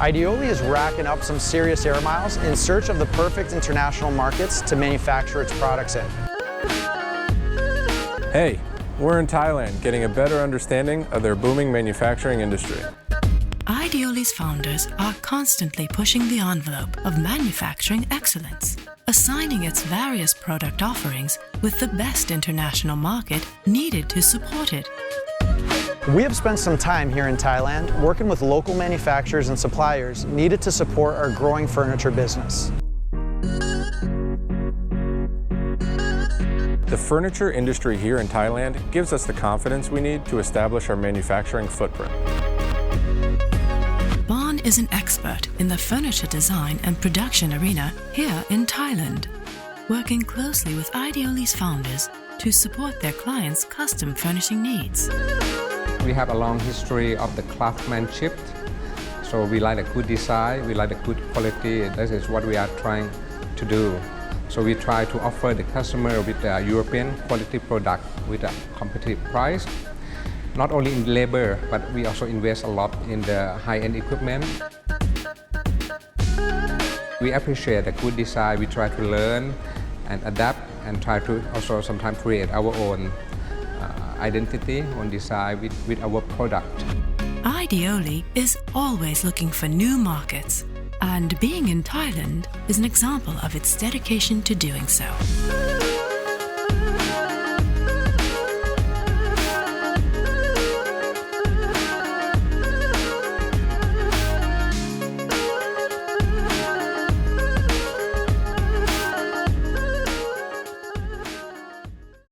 IDEOLI is racking up some serious air miles in search of the perfect international markets to manufacture its products in. Hey, we're in Thailand getting a better understanding of their booming manufacturing industry. IDEOLI's founders are constantly pushing the envelope of manufacturing excellence, assigning its various product offerings with the best international market needed to support it. We have spent some time here in Thailand working with local manufacturers and suppliers needed to support our growing furniture business. The furniture industry here in Thailand gives us the confidence we need to establish our manufacturing footprint. Bon is an expert in the furniture design and production arena here in Thailand, working closely with IDEOLI's founders to support their clients' custom furnishing needs. We have a long history of the craftsmanship, so we like a good design, we like a good quality. This is what we are trying to do. So we try to offer the customer with a European quality product with a competitive price. Not only in labor, but we also invest a lot in the high-end equipment. We appreciate a good design. We try to learn and adapt and try to also sometimes create our own identity on design with our product. IDEOLI is always looking for new markets, and being in Thailand is an example of its dedication to doing so.